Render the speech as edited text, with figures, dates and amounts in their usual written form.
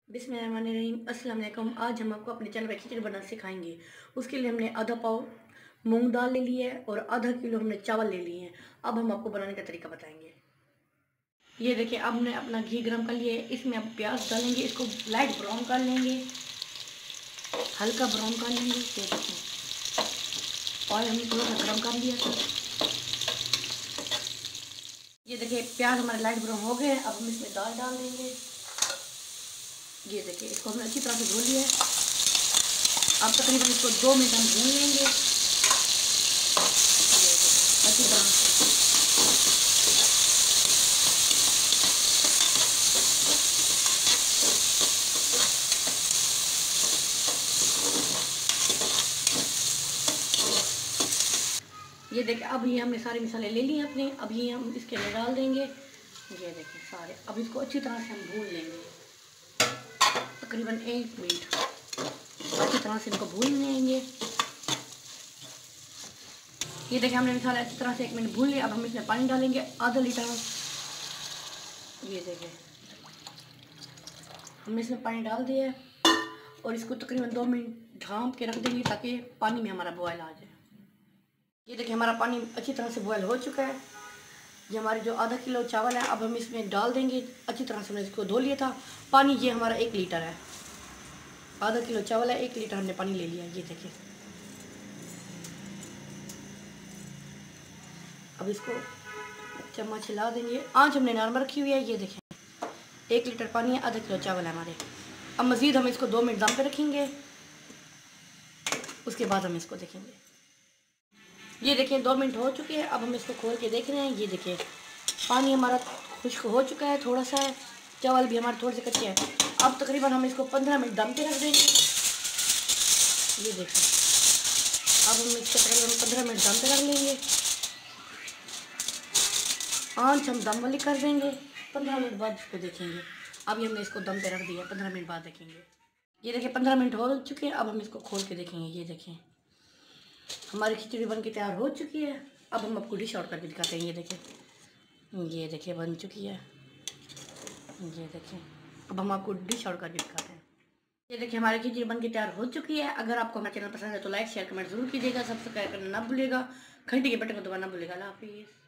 बिस्मिल्लाहिर्रहमानिर्रहीम। अस्सलाम वालेकुम। आज हम आपको अपने चैनल पर खिचड़ी बनाना सिखाएंगे। उसके लिए हमने आधा पाव मूंग दाल ले ली है और आधा किलो हमने चावल ले लिए हैं। अब हम आपको बनाने का तरीका बताएंगे। ये देखिए, अब हमने अपना घी गरम कर लिया है। इसमें अब प्याज डालेंगे, इसको लाइट ब्राउन कर लेंगे, हल्का ब्राउन कर लेंगे। ये देखिए, ऑयल हमने थोड़ा सा गर्म कर लिया था। ये देखिए, प्याज हमारे लाइट ब्राउन हो गए। अब हम इसमें दाल डाल देंगे। ये देखिए, इसको हमने अच्छी तरह से धो लिया है। अब तकरीबन इसको 2 मिनट हम भून लेंगे अच्छी तरह से। ये देखिए, अब ये हमने सारे मसाले ले लिए अपने। अब ये हम इसके अंदर डाल देंगे। ये देखिए सारे। अब इसको अच्छी तरह से हम भून लेंगे तकरीबन 1 मिनट। अच्छी तरह से इनको भून लेंगे। ये देखिए, हमने मसाला अच्छी तरह से 1 मिनट भून लिया। अब हम इसमें पानी डालेंगे आधा लीटर। ये देखिए, हमने इसमें पानी डाल दिया है और इसको तकरीबन 2 मिनट ढाँप के रख देंगे ताकि पानी में हमारा बॉयल आ जाए। ये देखिए, हमारा पानी अच्छी तरह से बॉयल हो चुका है। ये हमारे जो आधा किलो चावल है अब हम इसमें डाल देंगे। अच्छी तरह से हमने इसको धो लिया था। पानी ये हमारा 1 लीटर है। आधा किलो चावल है, 1 लीटर हमने पानी ले लिया। ये देखिए, अब इसको चम्मच हिला देंगे। आँच हमने नॉर्मल रखी हुई है। ये देखें, 1 लीटर पानी है, आधा किलो चावल है हमारे। अब मज़ीद हम इसको 2 मिनट दम पे रखेंगे। उसके बाद हम इसको देखेंगे। ये देखिए, 2 मिनट हो चुके हैं। अब हम इसको खोल के देख रहे हैं। ये देखिए, पानी हमारा खुश्क हो चुका है, थोड़ा सा है। चावल भी हमारे थोड़े से कच्चे हैं। अब तकरीबन हम इसको 15 मिनट दम पे रख देंगे। ये देखिए, अब हम इसको तकरीबन 15 मिनट दम पे रख लेंगे। आँच हम दम वाली कर देंगे। 15 मिनट बाद इसको देखेंगे। अभी हमने इसको दम पे रख दिया, 15 मिनट बाद देखेंगे। ये देखिए, 15 मिनट हो चुके हैं। अब हम इसको खोल के देखेंगे। ये देखें, हमारी खिचड़ी बन के तैयार हो चुकी है। अब हम आपको डिश आउट करके दिखाते हैं। ये देखिए बन चुकी है। ये देखें, अब हम आपको डिश आउट करके दिखाते हैं। ये देखिए, हमारी खिचड़ी बन के तैयार हो चुकी है। अगर आपको हमारा चैनल पसंद है तो लाइक शेयर कमेंट जरूर कीजिएगा। सब्सक्राइब करना ना भूलिएगा। घंटी के बटन को दबाना ना भूलिएगा। अल्लाह हाफिज़।